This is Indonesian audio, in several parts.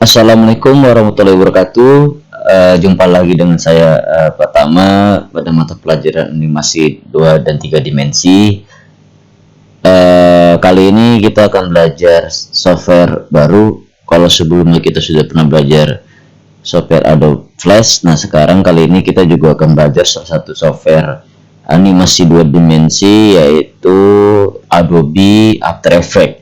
Assalamualaikum warahmatullahi wabarakatuh. Jumpa lagi dengan saya Pratama pada mata pelajaran animasi 2 dan 3 dimensi. Kali ini kita akan belajar software baru. Kalau sebelumnya kita sudah pernah belajar software Adobe Flash, nah sekarang kali ini kita juga akan belajar salah satu software animasi 2 dimensi, yaitu Adobe After Effects.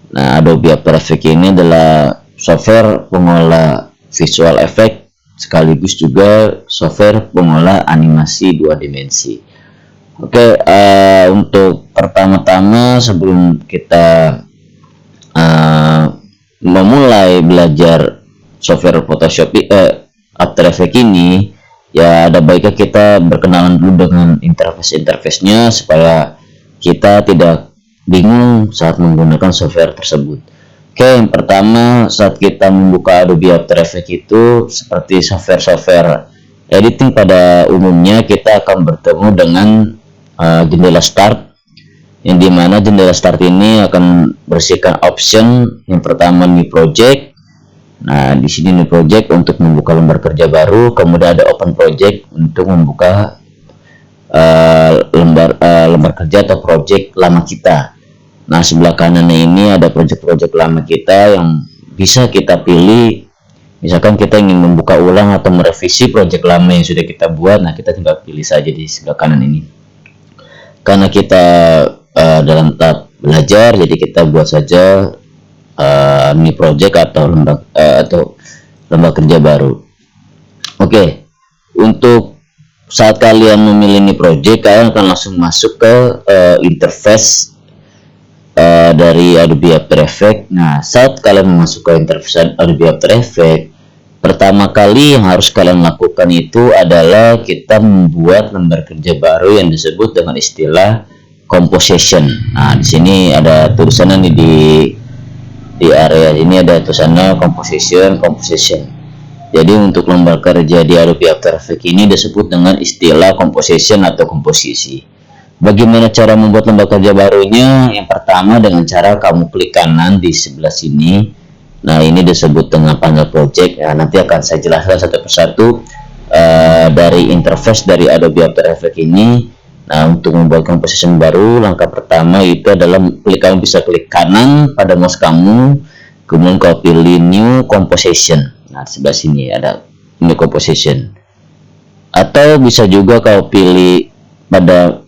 Nah, Adobe After Effects ini adalah software pengolah visual effect sekaligus juga software pengolah animasi 2 dimensi. Oke, untuk pertama-tama sebelum kita memulai belajar software Photoshop After Effects ini, ya ada baiknya kita berkenalan dulu dengan interface-nya supaya kita tidak bingung saat menggunakan software tersebut. Oke, yang pertama saat kita membuka Adobe After Effects itu seperti software editing pada umumnya, kita akan bertemu dengan jendela Start, yang dimana jendela Start ini akan bersihkan option. Yang pertama New Project. Nah, di sini New Project untuk membuka lembar kerja baru, kemudian ada Open Project untuk membuka lembar kerja atau project lama kita. Nah, sebelah kanan ini ada project-project lama kita yang bisa kita pilih. Misalkan kita ingin membuka ulang atau merevisi project lama yang sudah kita buat, nah kita tinggal pilih saja di sebelah kanan ini. Karena kita dalam tahap belajar, jadi kita buat saja new project atau lembar kerja baru. Oke, untuk saat kalian memilih new project, kalian akan langsung masuk ke interface dari Adobe After Effects. Nah, saat kalian masuk ke interface Adobe After Effects, pertama kali yang harus kalian lakukan itu adalah kita membuat lembar kerja baru yang disebut dengan istilah composition. Nah, di sini ada tulisannya nih di area ini ada tulisannya composition. Jadi untuk lembar kerja di Adobe After Effects ini disebut dengan istilah composition atau komposisi. Bagaimana cara membuat lembar kerja barunya? Yang pertama dengan cara kamu klik kanan di sebelah sini. Nah, ini disebut dengan panel project. Nah, nanti akan saya jelaskan satu persatu dari interface dari Adobe After Effects ini. Nah, untuk membuat composition baru, langkah pertama itu adalah kamu bisa klik kanan pada mouse kamu, kemudian kau pilih New Composition. Nah, di sebelah sini ada New Composition. Atau bisa juga kau pilih pada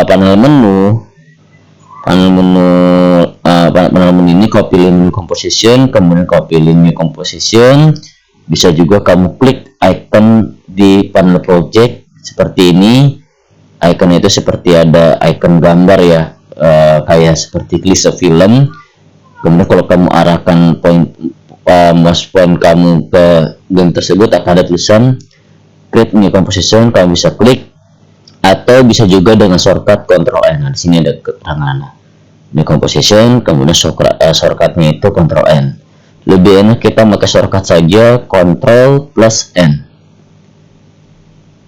panel menu ini, kau pilih New Composition, kemudian kau pilih New Composition. Bisa juga kamu klik icon di panel project seperti ini. Icon itu seperti ada icon gambar ya, kayak seperti klise film. Kemudian kalau kamu arahkan mouse point kamu ke game tersebut, akan ada tulisan Create New Composition. Kamu bisa klik, atau bisa juga dengan shortcut Ctrl N. Nah, di sini ada keterangan New Composition, kemudian shortcutnya itu Ctrl N. Lebih enak kita pakai shortcut saja Ctrl plus N.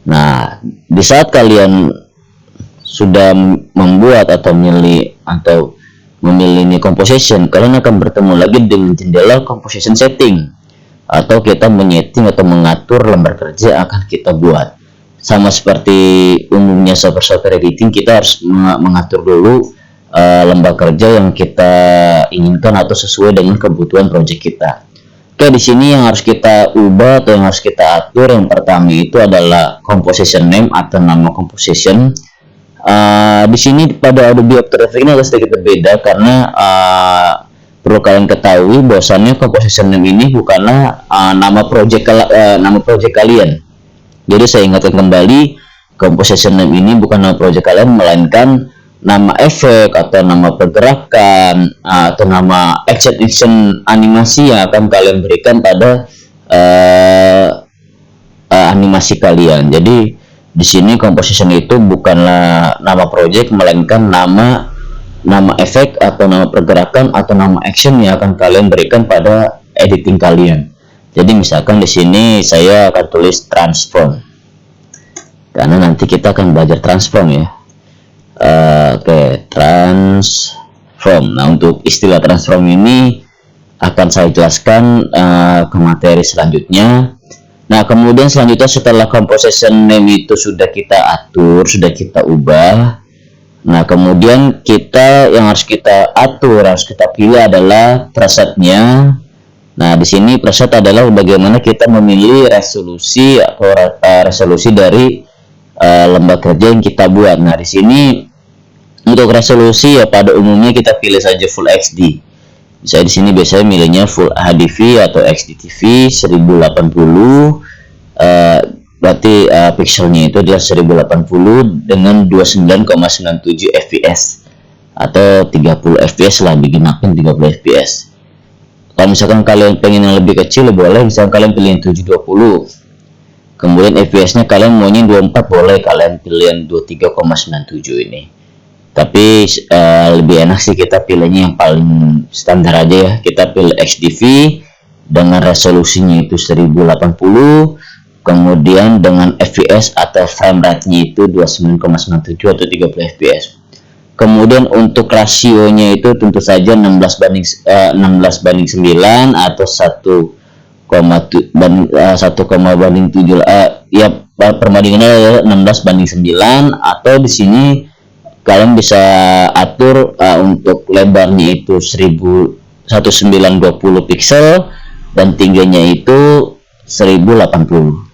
Nah, di saat kalian sudah membuat atau memilih New Composition, kalian akan bertemu lagi dengan jendela Composition Setting, atau kita menyeting atau mengatur lembar kerja yang akan kita buat. Sama seperti umumnya software editing, kita harus mengatur dulu lembar kerja yang kita inginkan atau sesuai dengan kebutuhan project kita. Oke, di sini yang harus kita ubah atau yang harus kita atur, yang pertama itu adalah composition name atau nama composition. Di sini pada Adobe After Effects ini agak sedikit berbeda karena perlu kalian ketahui bahwasannya composition name ini bukanlah nama project kalian. Jadi saya ingatkan kembali, composition name ini bukan nama project kalian, melainkan nama efek atau nama pergerakan atau nama action animasi yang akan kalian berikan pada animasi kalian. Jadi di sini composition itu bukanlah nama project, melainkan nama efek atau nama pergerakan atau nama action yang akan kalian berikan pada editing kalian. Jadi misalkan di sini saya akan tulis transform, karena nanti kita akan belajar transform ya. Oke, transform. Nah, untuk istilah transform ini akan saya jelaskan ke materi selanjutnya. Nah, kemudian selanjutnya setelah composition name itu sudah kita atur, sudah kita ubah. Nah, kemudian kita yang harus kita atur, harus kita pilih adalah presetnya. Nah, di sini preset adalah bagaimana kita memilih resolusi atau resolusi dari lembar kerja yang kita buat. Nah, di sini untuk resolusi ya pada umumnya kita pilih saja Full HD. Saya di sini biasanya milihnya Full HDV atau XDTV 1080, berarti pixelnya itu adalah 1080 dengan 29,97 fps atau 30 fps lah, digunakan 30 fps. Kalau misalkan kalian pengen yang lebih kecil boleh, misalkan kalian pilih yang 720. Kemudian fps nya kalian maunya 24, boleh kalian pilih yang 23,97 ini. Tapi lebih enak sih kita pilihnya yang paling standar aja ya. Kita pilih XDV dengan resolusinya itu 1080, kemudian dengan fps atau frame rate-nya itu 29,97 atau 30 fps. Kemudian untuk rasionya itu tentu saja 16 banding 9 atau 1,7 ya, perbandingannya adalah 16 banding 9, atau di sini kalian bisa atur untuk lebarnya itu 1920 pixel dan tingginya itu 1080.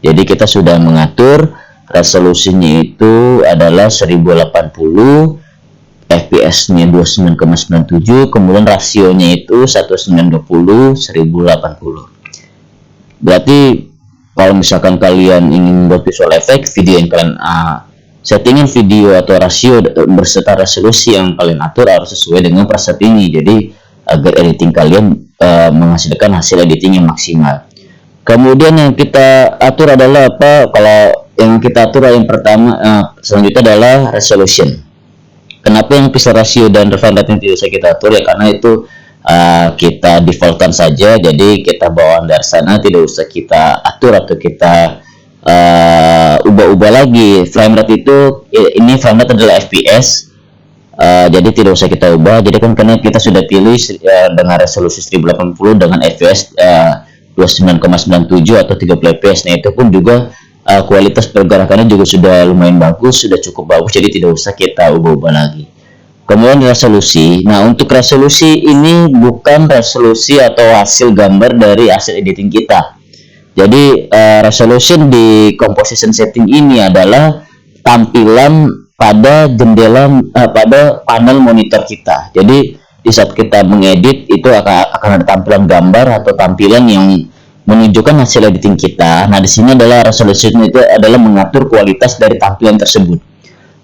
Jadi kita sudah mengatur resolusinya itu adalah 1080, fps-nya 29,97, kemudian rasionya itu 1920 1080. Berarti kalau misalkan kalian ingin buat visual effect, video yang kalian settingan video atau rasio berserta resolusi yang kalian atur harus sesuai dengan preset ini. Jadi agar editing kalian menghasilkan hasil editing yang maksimal. Kemudian yang kita atur adalah apa? Kalau yang kita atur yang pertama selanjutnya adalah resolution. Kenapa yang pixel ratio dan frame rate tidak usah kita atur ya? Karena itu kita defaultkan saja. Jadi kita bawaan dari sana, tidak usah kita atur atau kita ubah-ubah lagi. Frame rate itu ini frame rate adalah fps, jadi tidak usah kita ubah. Jadi kan karena kita sudah pilih dengan resolusi 1080 dengan fps 29,97 atau 30 fps. Nah, itu pun juga kualitas pergerakannya juga sudah lumayan bagus, sudah cukup bagus, jadi tidak usah kita ubah-ubah lagi. Kemudian resolusi. Nah, untuk resolusi ini bukan resolusi atau hasil gambar dari hasil editing kita. Jadi resolution di composition setting ini adalah tampilan pada jendela pada panel monitor kita. Jadi di saat kita mengedit itu akan ada tampilan gambar atau tampilan yang menunjukkan hasil editing kita. Nah, di sini adalah resolution itu adalah mengatur kualitas dari tampilan tersebut.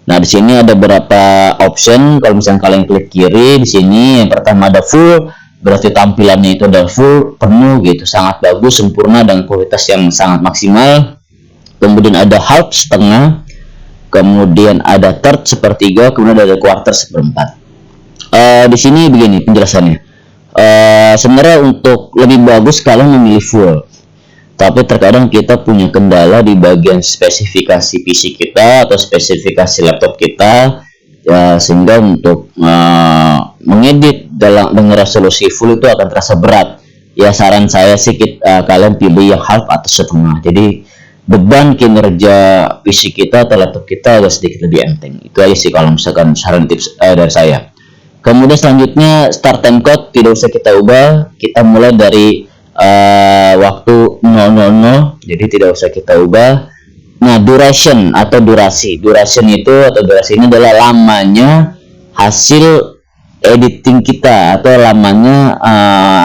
Nah, di sini ada beberapa option. Kalau misalnya kalian klik kiri di sini, yang pertama ada full, berarti tampilannya itu udah full, penuh gitu, sangat bagus, sempurna dengan kualitas yang sangat maksimal. Kemudian ada half, setengah, kemudian ada third, sepertiga, kemudian ada quarter, seperempat. Di sini begini penjelasannya. Sebenarnya untuk lebih bagus kalian memilih full, tapi terkadang kita punya kendala di bagian spesifikasi PC kita atau spesifikasi laptop kita, ya, sehingga untuk mengedit dengan resolusi full itu akan terasa berat. Ya, saran saya sih kalian pilih yang half atau setengah. Jadi beban kinerja PC kita atau laptop kita agak sedikit lebih enteng. Itu aja sih kalau misalkan saran tips dari saya. Kemudian selanjutnya start time code tidak usah kita ubah. Kita mulai dari waktu 000, jadi tidak usah kita ubah. Nah, duration atau durasi. Duration itu atau durasi ini adalah lamanya hasil editing kita atau lamanya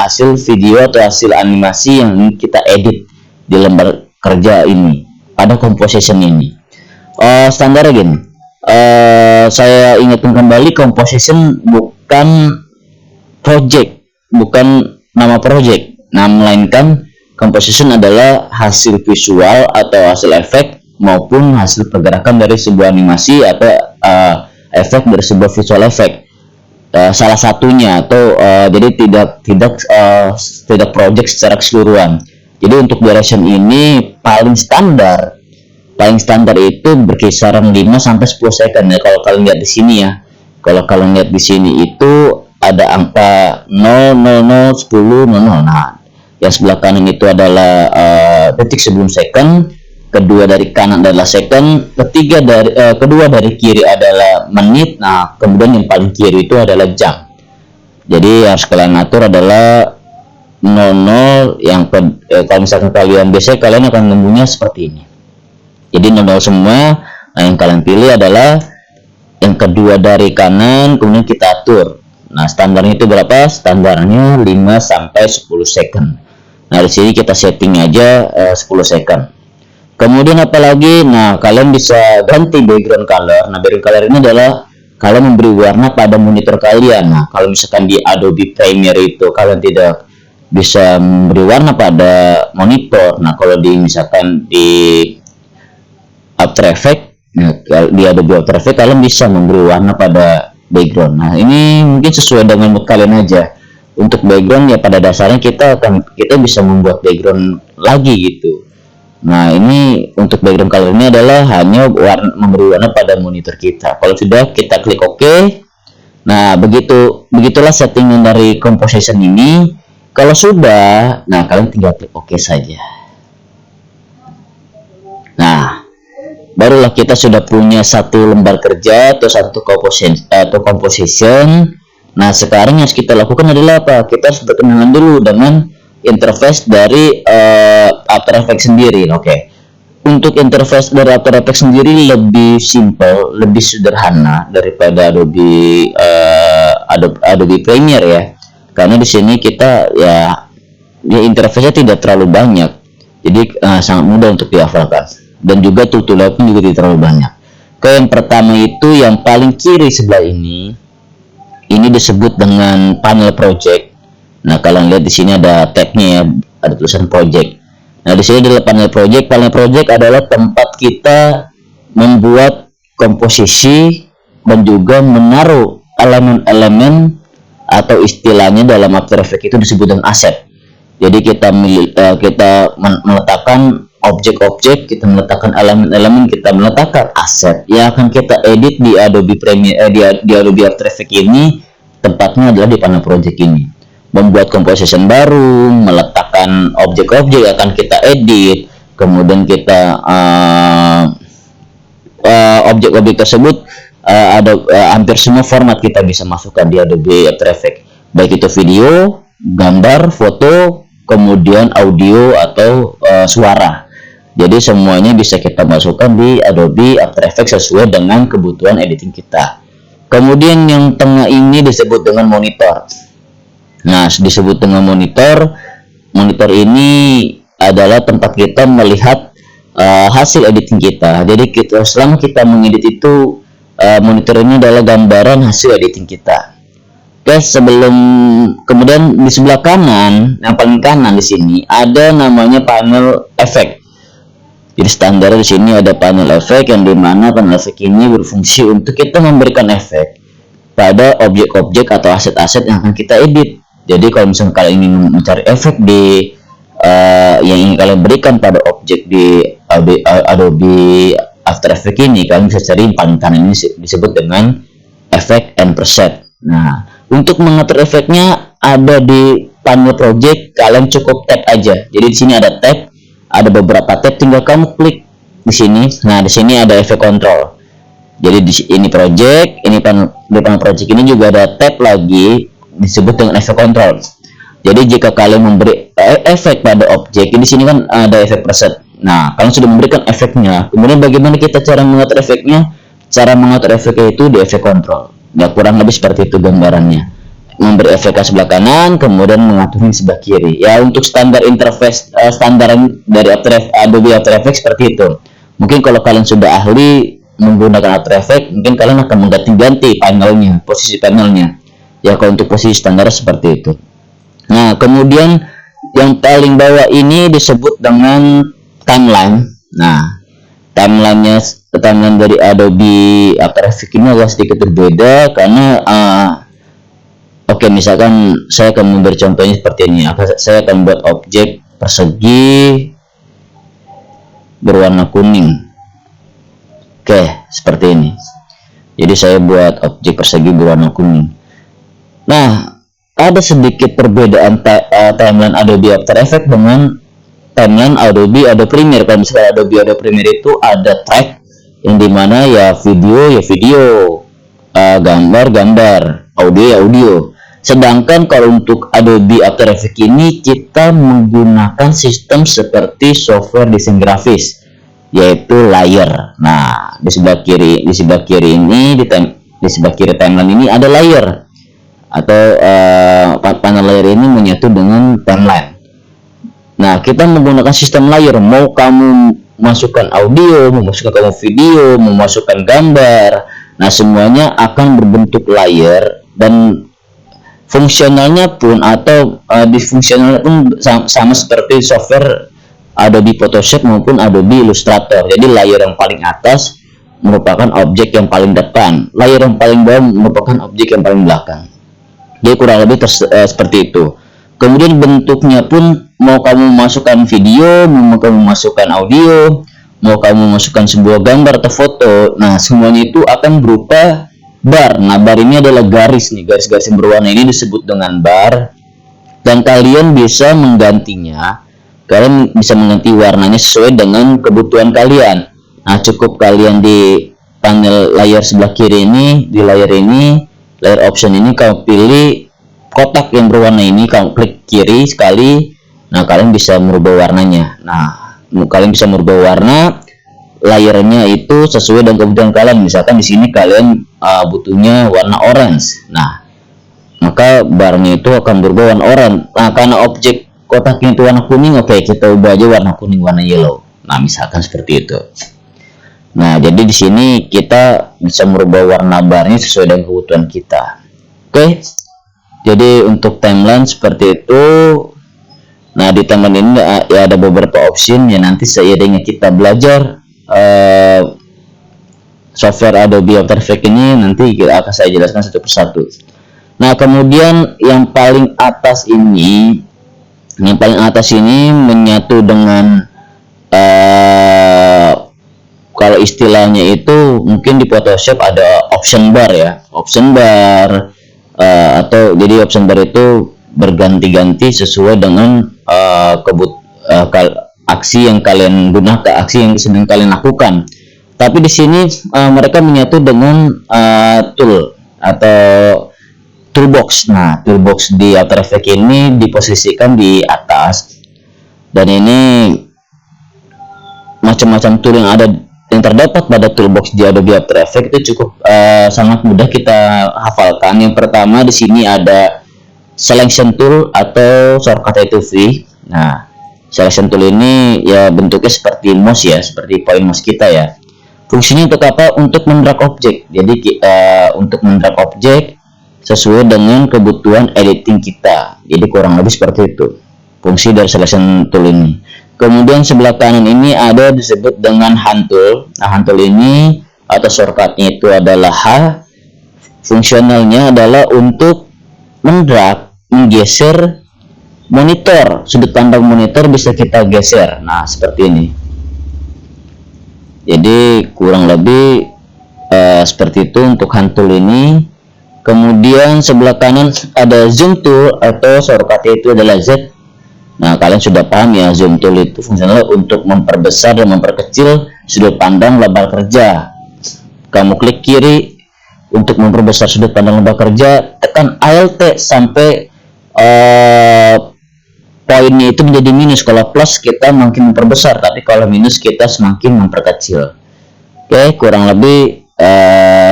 hasil video atau hasil animasi yang kita edit di lembar kerja ini pada composition ini. Standar gini. Saya ingatkan kembali, composition bukan project, bukan nama project. Nah, melainkan composition adalah hasil visual atau hasil efek maupun hasil pergerakan dari sebuah animasi atau efek dari sebuah visual effect. Salah satunya atau jadi tidak project secara keseluruhan. Jadi untuk duration ini paling standar itu berkisaran 5 sampai 10 second ya. Kalau kalian lihat di sini ya. Kalau kalian lihat di sini itu ada angka 0, 00, 10, 00. Nah, yang sebelah kanan itu adalah detik sebelum second, kedua dari kanan adalah second, kedua dari kiri adalah menit. Nah, kemudian yang paling kiri itu adalah jam. Jadi yang kalian atur adalah 00 yang kalau misalkan kalian biasanya kalian akan nemunya seperti ini. Jadi 00 semua. Nah, yang kalian pilih adalah yang kedua dari kanan, kemudian kita atur. Nah, standarnya itu berapa? Standarnya 5 sampai 10 second. Nah, di sini kita setting aja 10 second. Kemudian apalagi? Nah, kalian bisa ganti background color. Nah, background color ini adalah kalian memberi warna pada monitor kalian. Nah, kalau misalkan di Adobe Premiere itu kalian tidak bisa memberi warna pada monitor. Nah, kalau misalkan di After Effects, nah, di Adobe After Effects kalian bisa memberi warna pada background. Nah, ini mungkin sesuai dengan mood kalian aja. Untuk background ya pada dasarnya kita bisa membuat background lagi gitu. Nah, ini untuk background color ini adalah hanya memberi warna pada monitor kita. Kalau sudah, kita klik OK. Nah, begitulah settingan dari composition ini. Kalau sudah, nah kalian tinggal klik OK saja. Nah, barulah kita sudah punya satu lembar kerja atau satu composition. Nah, sekarang yang kita lakukan adalah apa? Kita harus berkenalan dulu dengan interface dari After Effects sendiri. Oke. Untuk interface dari After Effects sendiri lebih simple, lebih sederhana daripada Adobe Premiere ya. Karena di sini kita ya interface-nya tidak terlalu banyak. Jadi sangat mudah untuk dihafalkan. Dan juga tool-toolnya pun juga tidak terlalu banyak. Yang pertama itu yang paling kiri sebelah ini disebut dengan panel project. Nah, kalian lihat di sini ada tab-nya ya, ada tulisan project. Nah, di sini adalah panel project. Panel project adalah tempat kita membuat komposisi dan juga menaruh elemen-elemen atau istilahnya dalam After Effects itu disebut dengan aset. Jadi kita meletakkan objek-objek, kita meletakkan elemen-elemen, kita meletakkan aset yang akan kita edit di Adobe Premiere di Adobe After Effects ini. Tempatnya adalah di panel project ini. Membuat composition baru, meletakkan objek-objek yang akan kita edit, kemudian kita objek-objek tersebut ada hampir semua format kita bisa masukkan di Adobe After Effects, baik itu video, gambar, foto, kemudian audio atau suara. Jadi semuanya bisa kita masukkan di Adobe After Effects sesuai dengan kebutuhan editing kita. Kemudian yang tengah ini disebut dengan monitor. Nah, disebut dengan monitor. Monitor ini adalah tempat kita melihat hasil editing kita. Jadi selama kita mengedit itu, monitor ini adalah gambaran hasil editing kita. Oke, kemudian di sebelah kanan, yang paling kanan di sini ada namanya panel effect. Jadi standar di sini ada panel efek, yang dimana panel efek ini berfungsi untuk kita memberikan efek pada objek-objek atau aset-aset yang akan kita edit. Jadi kalau misalnya kalian ingin mencari efek yang ingin kalian berikan pada objek di Adobe After Effects ini, kalian bisa cari paling kanan ini disebut dengan efek and preset. Nah, untuk mengatur efeknya ada di panel project, kalian cukup tab aja. Jadi di sini ada tab. Ada beberapa tab, tinggal kamu klik di sini. Nah, di sini ada efek control. Jadi ini project, di panel project ini juga ada tab lagi disebut dengan efek control. Jadi jika kalian memberi efek pada objek, di sini kan ada efek preset. Nah, kalian sudah memberikan efeknya. Kemudian bagaimana kita cara mengatur efeknya? Cara mengatur efeknya itu di efek control. Ya, kurang lebih seperti itu gambarannya. Memberi efek ke sebelah kanan, kemudian mengaturnya sebelah kiri. Ya, untuk standar interface standar dari Adobe After Effects seperti itu. Mungkin kalau kalian sudah ahli menggunakan After Effects, mungkin kalian akan mengganti-ganti panelnya, posisi panelnya. Ya, kalau untuk posisi standar seperti itu. Nah, kemudian yang paling bawah ini disebut dengan timeline. Nah, timeline dari Adobe After Effects ini agak sedikit berbeda karena Oke, misalkan saya akan memberi contohnya seperti ini. Saya akan buat objek persegi berwarna kuning. Oke, seperti ini. Jadi saya buat objek persegi berwarna kuning. Nah, ada sedikit perbedaan timeline Adobe After Effects dengan timeline Adobe Premiere. Kalau misalnya Adobe Premiere itu ada track yang dimana ya video, gambar, audio. Sedangkan kalau untuk Adobe After Effects ini kita menggunakan sistem seperti software desain grafis, yaitu layer. Nah, di sebelah kiri timeline ini ada layer atau panel layer ini menyatu dengan timeline. Nah, kita menggunakan sistem layer. Mau kamu masukkan audio, mau masukkan kamu video, mau masukkan gambar, nah semuanya akan berbentuk layer, dan fungsionalnya pun atau disfungsionalnya pun sama seperti software Adobe Photoshop maupun Adobe Illustrator. Jadi layer yang paling atas merupakan objek yang paling depan, layer yang paling bawah merupakan objek yang paling belakang. Jadi kurang lebih seperti itu. Kemudian bentuknya pun mau kamu masukkan video, mau kamu masukkan audio, mau kamu masukkan sebuah gambar atau foto, nah semuanya itu akan berupa bar. Nah, bar ini adalah garis nih, garis-garis yang berwarna ini disebut dengan bar, dan kalian bisa menggantinya. Kalian bisa mengganti warnanya sesuai dengan kebutuhan kalian. Nah, cukup kalian di panel layar sebelah kiri ini, di layar option ini kamu pilih kotak yang berwarna ini, kamu klik kiri sekali. Nah, kalian bisa merubah warnanya. Nah, kalian bisa merubah warna layernya itu sesuai dengan kebutuhan kalian. Misalkan di sini kalian butuhnya warna orange. Nah, maka barnya itu akan berubah warna orange. Nah, karena objek kotaknya itu warna kuning, oke, kita ubah aja warna kuning, warna yellow. Nah, misalkan seperti itu. Nah, jadi di sini kita bisa merubah warna barnya sesuai dengan kebutuhan kita. Oke. Jadi untuk timeline seperti itu. Nah, di timeline ini ya ada beberapa option ya, nanti seiringnya kita belajar software Adobe After Effects ini, nanti akan saya jelaskan satu persatu. Nah, kemudian yang paling atas ini menyatu dengan kalau istilahnya itu mungkin di Photoshop ada option bar ya, atau jadi option bar itu berganti-ganti sesuai dengan aksi yang kalian gunakan, aksi yang sedang kalian lakukan. Tapi di sini mereka menyatu dengan tool atau toolbox. Nah, toolbox di After Effects ini diposisikan di atas, dan ini macam-macam tool yang terdapat pada toolbox di Adobe After Effects itu cukup sangat mudah kita hafalkan. Yang pertama di sini ada selection tool atau shortcut itu V. Nah, selection tool ini ya bentuknya seperti mouse ya, seperti point mouse kita ya. Fungsinya untuk apa? Untuk mendrag objek. Jadi untuk mendrag objek sesuai dengan kebutuhan editing kita. Jadi kurang lebih seperti itu fungsi dari selection tool ini. Kemudian sebelah kanan ini ada disebut dengan hand tool. Nah, hand tool ini atau shortcutnya itu adalah H. Fungsionalnya adalah untuk mendrag, menggeser monitor, sudut pandang monitor bisa kita geser. Nah, seperti ini. Jadi kurang lebih seperti itu untuk hand tool ini. Kemudian sebelah kanan ada zoom tool atau shortcutnya itu adalah Z. Nah, kalian sudah paham ya, zoom tool itu fungsional untuk memperbesar dan memperkecil sudut pandang lebar kerja. Kamu klik kiri untuk memperbesar sudut pandang lebar kerja, tekan Alt sampai poinnya itu menjadi minus. Kalau plus kita makin memperbesar, tapi kalau minus kita semakin memperkecil. Oke, kurang lebih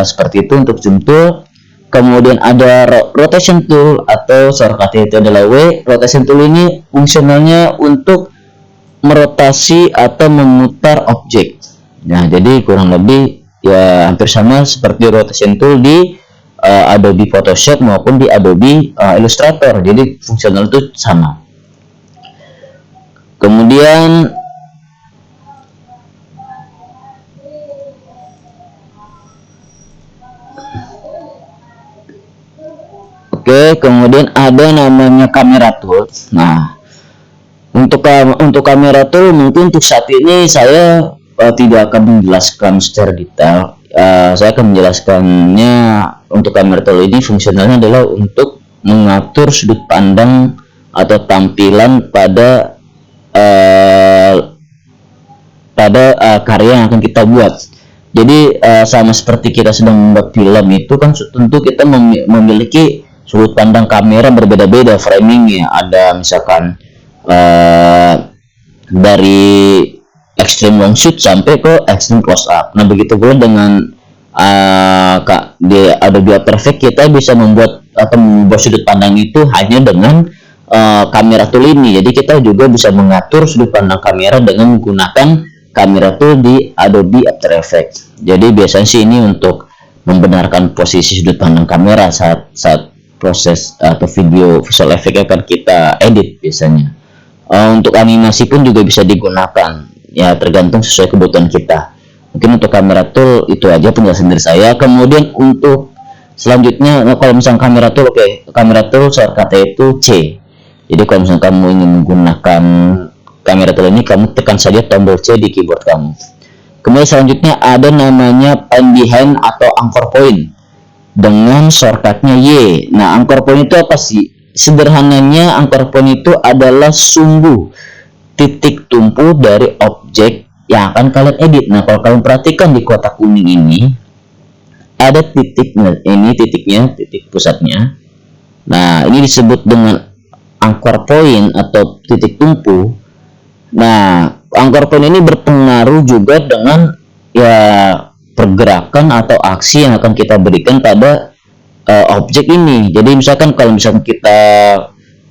seperti itu untuk zoom tool. Kemudian ada rotation tool atau shortcut itu adalah W. Rotation tool ini fungsionalnya untuk merotasi atau memutar objek. Nah, jadi kurang lebih ya hampir sama seperti rotation tool di Adobe Photoshop maupun di Adobe Illustrator. Jadi fungsional itu sama. Kemudian kemudian ada namanya kamera tool. Nah, untuk kamera tool mungkin untuk saat ini saya tidak akan menjelaskan secara detail. Saya akan menjelaskannya untuk kamera tool ini fungsionalnya adalah untuk mengatur sudut pandang atau tampilan pada karya yang akan kita buat. Jadi sama seperti kita sedang membuat film itu kan tentu kita memiliki sudut pandang kamera berbeda-beda, framingnya ada misalkan dari extreme long shoot sampai ke extreme close up. Nah begitu pula dengan di Adobe After Effects kita bisa membuat atau membuat sudut pandang itu hanya dengan kamera tool ini. Jadi kita juga bisa mengatur sudut pandang kamera dengan menggunakan kamera tool di Adobe After Effects. Jadi biasanya sih ini untuk membenarkan posisi sudut pandang kamera saat proses atau visual effect akan kita edit biasanya. Untuk animasi pun juga bisa digunakan, ya tergantung sesuai kebutuhan kita. Mungkin untuk kamera tool itu aja penjelasan dari saya. Kemudian untuk selanjutnya, kalau misalnya kamera tool, kamera tool shortcut itu C. Jadi kalau misalnya kamu ingin menggunakan kamera tool ini, kamu tekan saja tombol C di keyboard kamu. Kemudian selanjutnya ada namanya pan behind atau anchor point dengan shortcutnya Y. Nah, anchor point itu apa sih? Sederhananya anchor point itu adalah sumbu titik tumpu dari objek yang akan kalian edit. Nah, kalau kalian perhatikan di kotak kuning ini ada titiknya, ini titiknya, titik pusatnya. Nah, ini disebut dengan anchor point atau titik tumpu. Nah, anchor point ini berpengaruh juga dengan ya pergerakan atau aksi yang akan kita berikan pada objek ini. Jadi misalkan kalau misalkan kita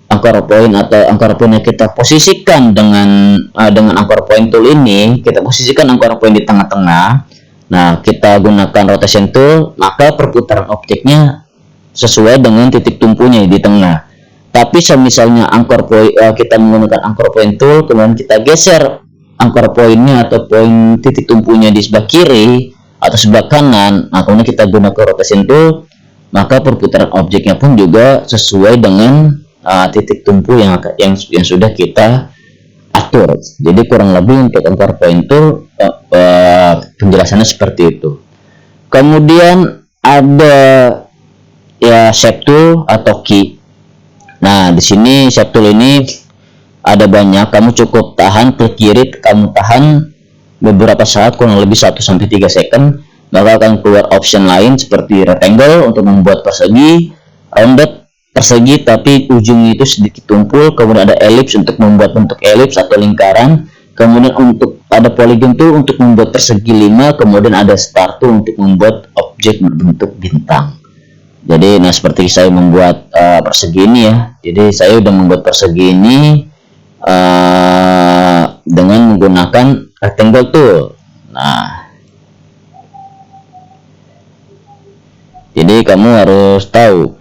anchor point atau anchor point yang kita posisikan dengan anchor point tool ini, kita posisikan anchor point di tengah-tengah. Nah, kita gunakan rotation tool, maka perputaran objeknya sesuai dengan titik tumpunya di tengah. Tapi misalnya anchor point kita menggunakan anchor point tool, kemudian kita geser anchor pointnya atau poin titik tumpunya di sebelah kiri atau sebelah kanan, nah kemudian kita gunakan rotation tool, maka perputaran objeknya pun juga sesuai dengan titik tumpu yang sudah kita atur. Jadi kurang lebih untuk anchor point tool penjelasannya seperti itu. Kemudian ada ya shape tool atau key. Nah, di sini shape tool ini ada banyak. Kamu cukup tahan klik kiri, kamu tahan beberapa saat kurang lebih 1-3 second, maka akan keluar option lain seperti rectangle untuk membuat persegi, rounded persegi tapi ujungnya itu sedikit tumpul, kemudian ada ellipse untuk membuat bentuk ellipse atau lingkaran, kemudian untuk ada polygon tool untuk membuat persegi 5, kemudian ada star tool untuk membuat objek berbentuk bintang. Jadi nah seperti saya membuat persegi ini ya. Jadi saya udah membuat persegi ini dengan menggunakan rectangle tool. Nah, jadi kamu harus tahu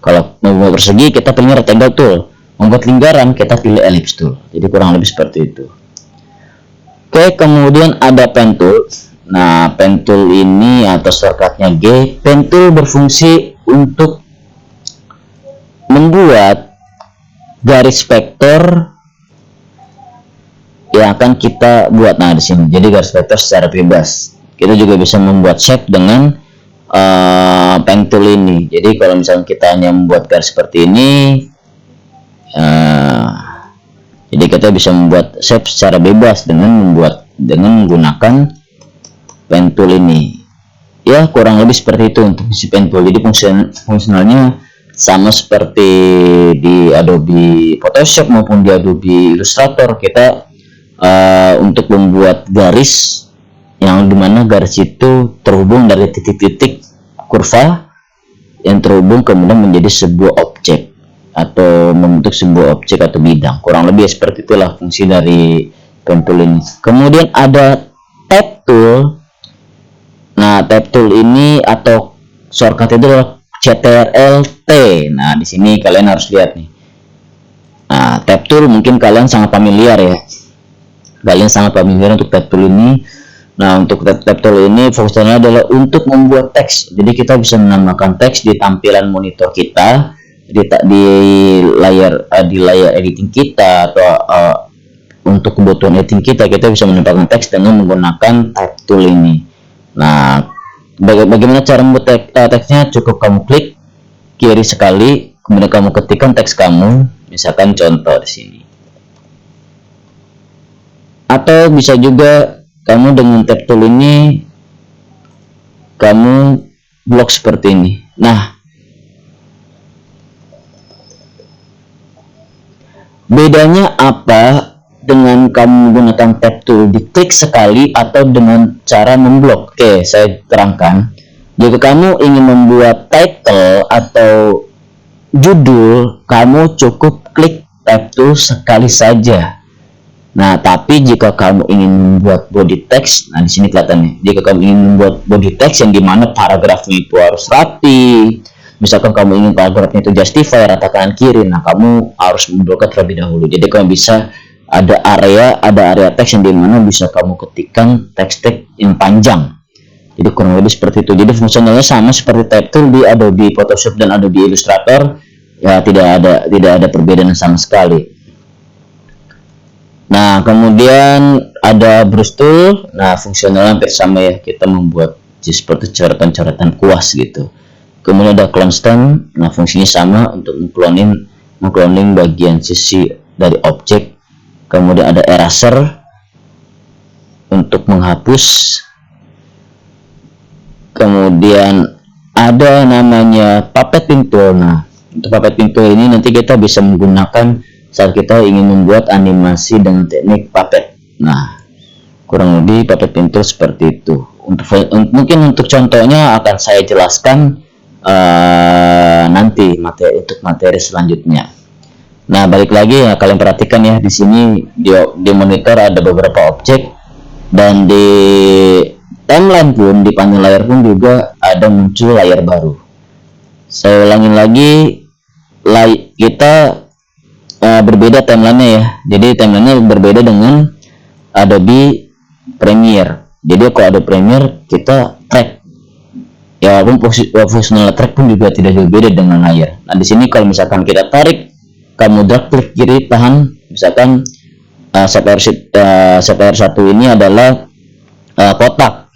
kalau membuat persegi kita pilih rectangle tool, membuat lingkaran kita pilih ellipse tool. Jadi kurang lebih seperti itu. Oke, kemudian ada pen tool. Nah, pen tool ini atau shortcutnya G. Pen tool berfungsi untuk membuat garis vektor yang akan kita buat. Nah, di sini jadi garis vektor secara bebas. Kita juga bisa membuat shape dengan pen tool ini. Jadi kalau misalnya kita hanya membuat garis seperti ini, jadi kita bisa membuat shape secara bebas dengan menggunakan pen tool ini. Ya, kurang lebih seperti itu untuk isi pen tool. Jadi fungsionalnya sama seperti di Adobe Photoshop maupun di Adobe Illustrator. Kita untuk membuat garis yang dimana garis itu terhubung dari titik-titik kurva yang terhubung kemudian menjadi sebuah objek atau membentuk sebuah objek atau bidang. Kurang lebih seperti itulah fungsi dari pen tool ini. Kemudian ada tab tool. Nah, tab tool ini atau shortcut itu adalah CTRL-T. Nah, di sini kalian harus lihat nih. Nah, tab tool mungkin kalian sangat familiar ya. Kalian sangat familiar untuk tab tool ini. Nah, untuk tab tool ini fungsinya adalah untuk membuat teks. Jadi kita bisa menambahkan teks di tampilan monitor kita, di layar editing kita, atau untuk kebutuhan editing kita bisa menambahkan teks dengan menggunakan tab tool ini. Nah, bagaimana cara membuat teksnya? Cukup kamu klik kiri sekali, kemudian kamu ketikkan teks kamu, misalkan contoh di sini. Atau bisa juga kamu dengan tab tool ini kamu blok seperti ini. Nah, bedanya apa dengan kamu menggunakan tab tool diklik sekali atau dengan cara memblok? Oke, saya terangkan. Jika kamu ingin membuat title atau judul, kamu cukup klik tab tool sekali saja. Nah, tapi jika kamu ingin membuat body text, nah di sini kelihatannya. Jika kamu ingin membuat body text yang dimana paragrafnya itu harus rapi, misalkan kamu ingin paragrafnya itu justify rata kanan kiri, nah kamu harus memblokir terlebih dahulu. Jadi kamu bisa ada area teks yang dimana bisa kamu ketikkan teks-teks yang panjang. Jadi kurang lebih seperti itu. Jadi fungsionalnya sama seperti tab tool di Adobe Photoshop dan Adobe Illustrator. Ya, tidak ada perbedaan sama sekali. Nah, kemudian ada brush tool. Nah, fungsionalnya hampir sama ya. Kita membuat seperti coretan-coretan kuas gitu. Kemudian ada clone stem. Nah, fungsinya sama untuk mengcloning bagian sisi dari objek. Kemudian ada eraser untuk menghapus. Kemudian ada namanya puppet tool. Nah, untuk puppet tool ini nanti kita bisa menggunakan saat kita ingin membuat animasi dengan teknik puppet. Nah, kurang lebih puppet tool seperti itu. Mungkin untuk contohnya akan saya jelaskan nanti untuk materi selanjutnya. Nah, balik lagi ya, kalian perhatikan ya, di sini di monitor ada beberapa objek, dan di timeline pun, di panel layar pun juga ada muncul layar baru. Saya ulangin lagi, kita berbeda timelinenya ya. Jadi timelinenya berbeda dengan Adobe Premiere. Jadi kalau Adobe Premiere kita track, ya walaupun fungsional track pun juga tidak jauh beda dengan layar. Nah, di sini kalau misalkan kita tarik, kamu drag klik kiri tahan, misalkan shape layer 1 ini adalah kotak.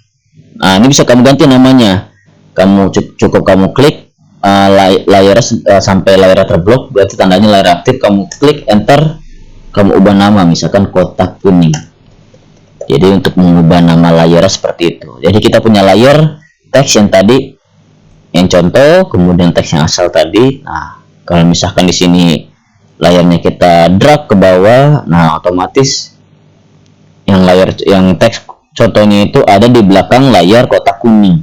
Nah, ini bisa kamu ganti namanya. Kamu cukup kamu klik layar sampai layar terblok, berarti tandanya layar aktif. Kamu klik enter, kamu ubah nama, misalkan kotak kuning. Jadi untuk mengubah nama layar seperti itu. Jadi kita punya layar teks yang tadi, yang contoh, kemudian teks yang asal tadi. Nah, kalau misalkan di sini layarnya kita drag ke bawah, nah otomatis yang teks contohnya itu ada di belakang layar kotak kuning.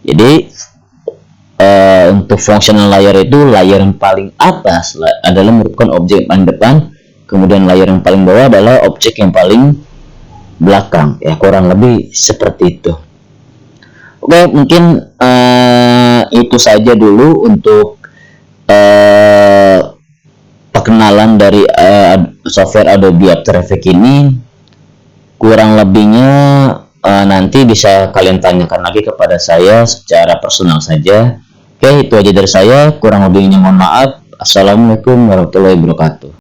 Jadi untuk fungsional layar itu, layar yang paling atas adalah merupakan objek yang paling depan, kemudian layar yang paling bawah adalah objek yang paling belakang. Ya, kurang lebih seperti itu. Oke, mungkin itu saja dulu untuk perkenalan dari software Adobe After Effects ini. Kurang lebihnya nanti bisa kalian tanyakan lagi kepada saya secara personal saja. Oke, itu aja dari saya. Kurang lebihnya mohon maaf. Assalamualaikum warahmatullahi wabarakatuh.